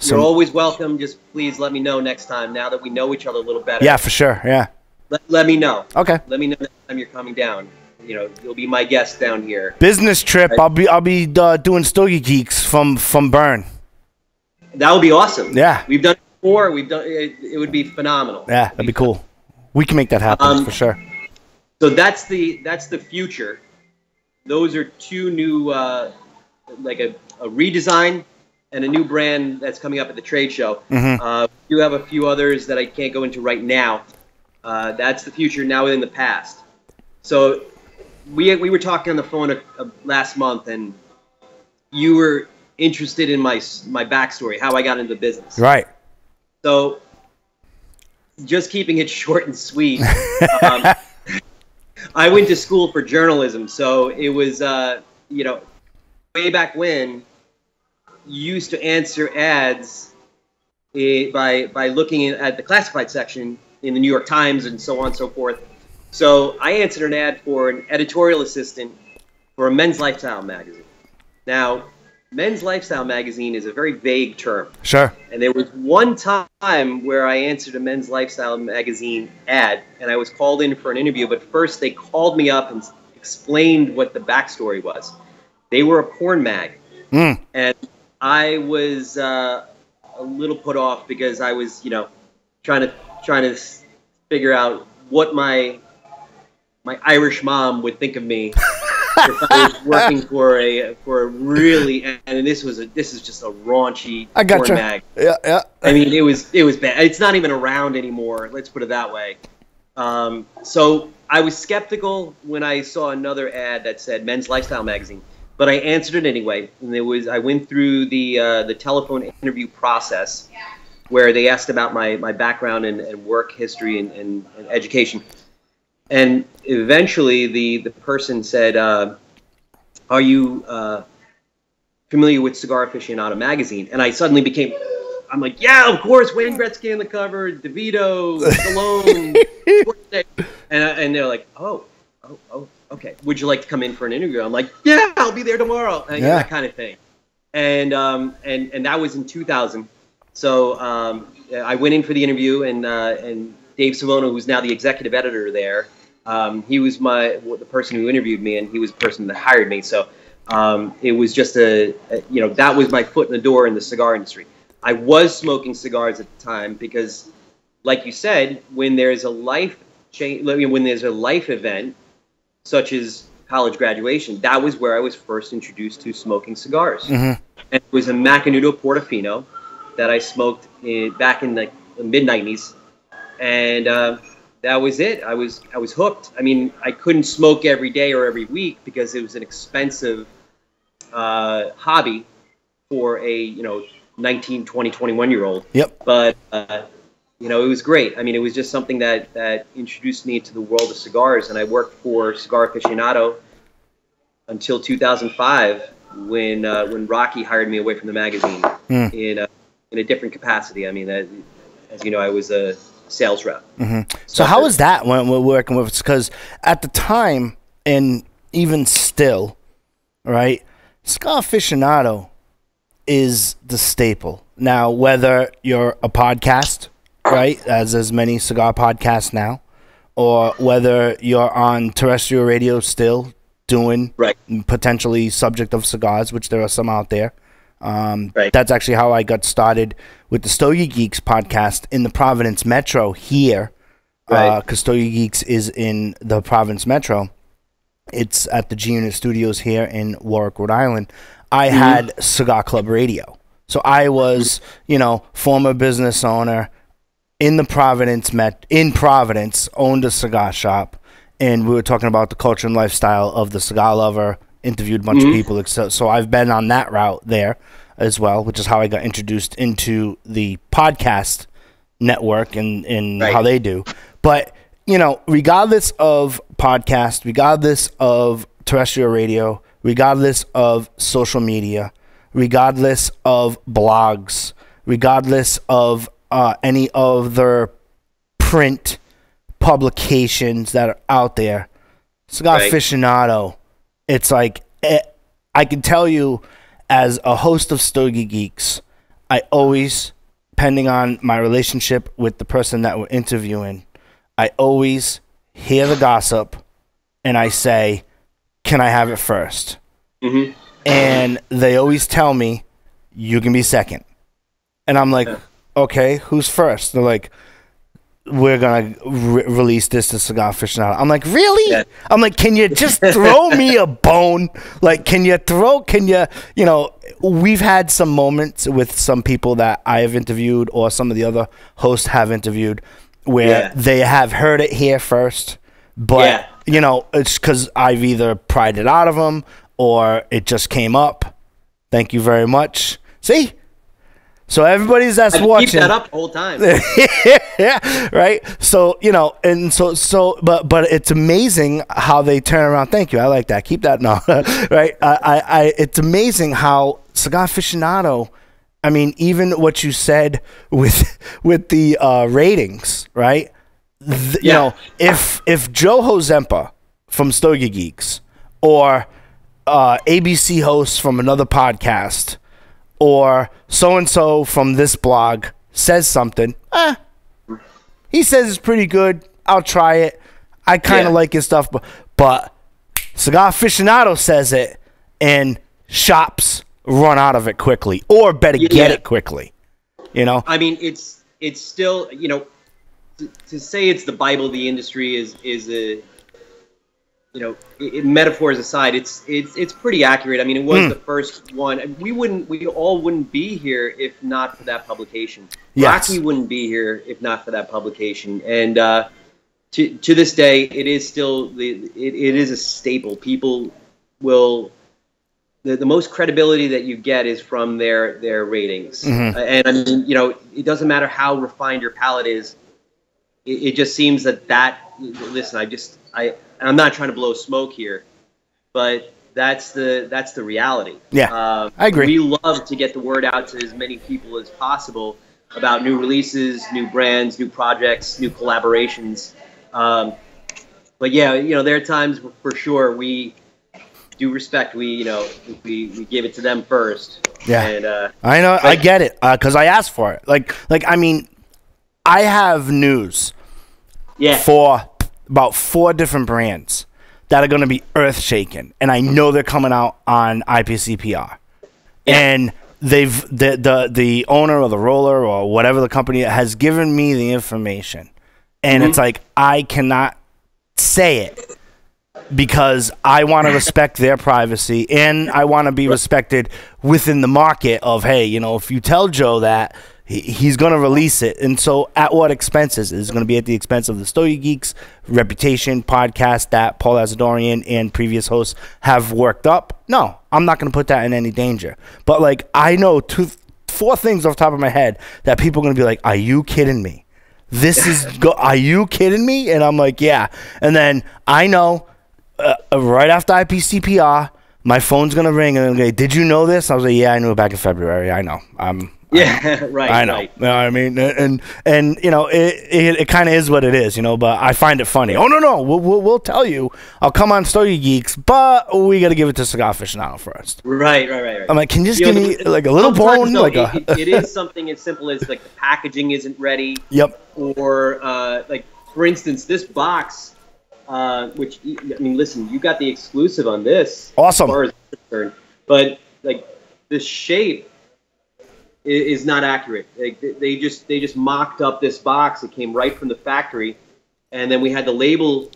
You're always welcome. Just please let me know next time, now that we know each other a little better. Yeah, for sure. Yeah. Let me know. Okay. Let me know next time you're coming down. You know, you'll be my guest down here. Business trip. I'll be doing Stogie Geeks from Bern. That would be awesome. Yeah. We've done it before. We've done it. It would be phenomenal. Yeah, that'd be cool. We can make that happen for sure. So that's the future. Those are two new, like a redesign and a new brand that's coming up at the trade show. We do have a few others that I can't go into right now. That's the future now within the past. So we were talking on the phone last month, and you were interested in my backstory, how I got into the business. Right. So just keeping it short and sweet, I went to school for journalism. So it was, you know, way back when, you used to answer ads by looking at the classified section in the New York Times and so on and so forth. So I answered an ad for an editorial assistant for a men's lifestyle magazine. Now, men's lifestyle magazine is a very vague term. Sure. And there was one time where I answered a men's lifestyle magazine ad, and I was called in for an interview, but first they called me up and explained what the backstory was. They were a porn mag. And I was a little put off because I was, you know, trying to figure out what my Irish mom would think of me if I was working for a really, and this is just a raunchy porn mag. Yeah. I mean, it was bad. It's not even around anymore. Let's put it that way. So I was skeptical when I saw another ad that said Men's Lifestyle Magazine. But I answered it anyway, and I went through the telephone interview process where they asked about my background and work history and education. And eventually the person said, are you familiar with Cigar Aficionado magazine? And I suddenly I'm like, yeah, of course, Wayne Gretzky on the cover, DeVito, Stallone, and they're like, oh. Okay, would you like to come in for an interview? I'm like, yeah, I'll be there tomorrow. And that kind of thing. And that was in 2000. So I went in for the interview, and Dave Savono, who's now the executive editor there, he was the person who interviewed me, and he was the person that hired me. So it was just that was my foot in the door in the cigar industry. I was smoking cigars at the time because, like you said, when there's a life event, such as college graduation, that was where I was first introduced to smoking cigars. And it was a Macanudo Portofino that I smoked back in the mid-90s. And that was it. I was hooked. I mean, I couldn't smoke every day or every week because it was an expensive hobby for a 19, 20, 21-year-old. Yep. But it was great. I mean, it was just something that introduced me to the world of cigars, and I worked for Cigar Aficionado until 2005 when Rocky hired me away from the magazine in a different capacity. I mean, as you know, I was a sales rep. So how was that when we're working with? Because at the time, and even still, right, Cigar Aficionado is the staple. Now, whether you're a podcast, right, as there's many cigar podcasts now, or whether you're on terrestrial radio still doing potentially subject of cigars, which there are some out there, That's actually how I got started with the Stogie Geeks podcast in the Providence Metro here. Because Stogie Geeks is in the Providence Metro. It's at the G Unit Studios here in Warwick, Rhode Island. I had Cigar Club Radio. So I was, former business owner in the Providence, owned a cigar shop. And we were talking about the culture and lifestyle of the cigar lover, interviewed a bunch of people. So I've been on that route there as well, which is how I got introduced into the podcast network and how they do. But, regardless of podcast, regardless of terrestrial radio, regardless of social media, regardless of blogs, regardless of any other print publications that are out there, Cigar Aficionado, it's like, I can tell you as a host of Stogie Geeks, I always, depending on my relationship with the person that we're interviewing, I always hear the gossip and I say, can I have it first? And they always tell me, you can be second. And I'm like, okay, who's first? They're like, we're going to release this to Cigar Aficionado. I'm like, really? Yeah. I'm like, can you just throw me a bone? Like, we've had some moments with some people that I have interviewed or some of the other hosts have interviewed where they have heard it here first. But, it's because I've either pried it out of them or it just came up. Thank you very much. See? So everybody's that's watching. Keep that up the whole time. Yeah, right? So, and but it's amazing how they turn around. Thank you. I like that. Keep that now. Right? It's amazing how Cigar Aficionado, I mean, even what you said with the ratings, right? If Joe Hozempa from Stogie Geeks or ABC host from another podcast or so-and-so from this blog says something, he says it's pretty good, I'll try it, I kind of like his stuff, but Cigar Aficionado says it and shops run out of it quickly or better get it quickly, I mean, it's still, to say it's the Bible of the industry is a, metaphors aside, it's pretty accurate. I mean, it was the first one. We all wouldn't be here if not for that publication. Yes. Rocky wouldn't be here if not for that publication. And to this day, it is still it is a staple. People will the most credibility that you get is from their ratings. And I mean, it doesn't matter how refined your palate is. It just seems that listen, I'm not trying to blow smoke here, but that's the reality. Yeah, I agree. We love to get the word out to as many people as possible about new releases, new brands, new projects, new collaborations. But yeah, there are times for sure we do respect. We give it to them first. Yeah, and, I know. I get it because I asked for it. Like I mean, I have news. For about 4 different brands that are going to be earth-shaking, and I know they're coming out on IPCPR. And the owner or the roller or whatever the company has given me the information, and it's like I cannot say it because I want to respect their privacy and I want to be respected within the market of, hey, if you tell Joe that, he's going to release it. And so at what expenses? Is it going to be at the expense of the Stogie Geeks reputation podcast that Paul Azadorian and previous hosts have worked up? No, I'm not going to put that in any danger. But I know 4 things off the top of my head that people are going to be like, are you kidding me? Are you kidding me? And I'm like, yeah. And then I know right after IPCPR, my phone's going to ring and they're like, did you know this? I was like, yeah, I knew it back in February. I know. Right. I know. Right. You know what I mean? And it kind of is what it is, but I find it funny. Oh, no. We'll tell you. I'll come on Stogie Geeks, but we got to give it to Cigar Aficionado first. Right. I'm like, can you just give me a little bone? It is something as simple as the packaging isn't ready. Yep. Or for instance, this box, which, I mean, listen, you got the exclusive on this. Awesome. As far as I'm concerned. But the shape is not accurate. They just mocked up this box. It came right from the factory, and then we had the label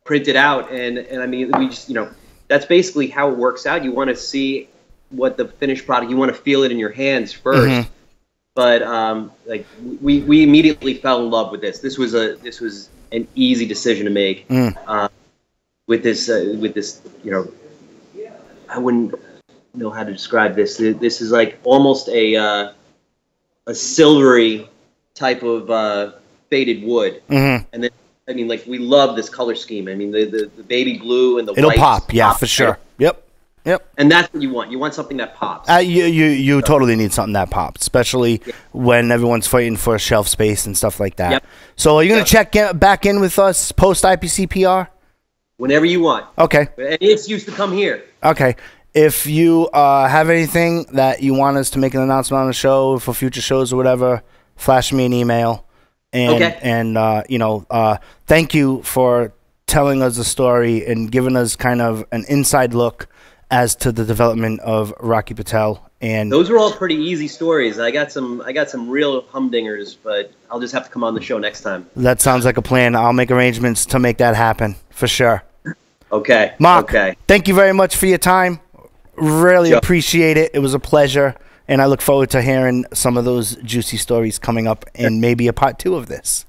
printed out. And I mean, we just, that's basically how it works out. You want to see what the finished product. You want to feel it in your hands first. Mm-hmm. But like we immediately fell in love with this. This was an easy decision to make. With this, I wouldn't know how to describe this. This is like almost a silvery type of faded wood. Mm-hmm. And then, I mean, like, we love this color scheme. I mean, the baby blue and the It'll white. pop, yeah, for sure. Yep. And that's what you want. You want something that pops. You totally need something that pops, especially when everyone's fighting for shelf space and stuff like that. Yep. So are you going to check back in with us post IPCPR? Whenever you want. Okay. Any excuse to come here. Okay. If you have anything that you want us to make an announcement on the show for future shows or whatever, flash me an email. And thank you for telling us the story and giving us kind of an inside look as to the development of Rocky Patel. And those were all pretty easy stories. I got some real humdingers, but I'll just have to come on the show next time. That sounds like a plan. I'll make arrangements to make that happen for sure. Okay. Mark, thank you very much for your time. Really appreciate it. It was a pleasure, and I look forward to hearing some of those juicy stories coming up and maybe a part 2 of this.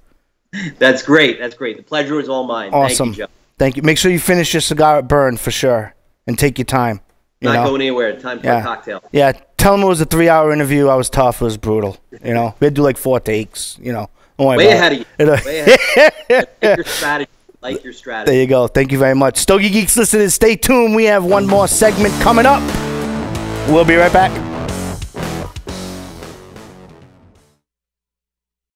That's great. That's great. The pleasure is all mine. Awesome. Thank you, Joe. Thank you. Make sure you finish your cigar at burn for sure, and take your time. Not going anywhere. Time for a cocktail. Yeah. Tell them it was a 3-hour interview. I was tough. It was brutal. We had to do like 4 takes. Don't worry Way about ahead it. of you. Way ahead. Your strategy. Like your strategy. There you go. Thank you very much. Stogie Geeks listeners, stay tuned. We have one more segment coming up. We'll be right back.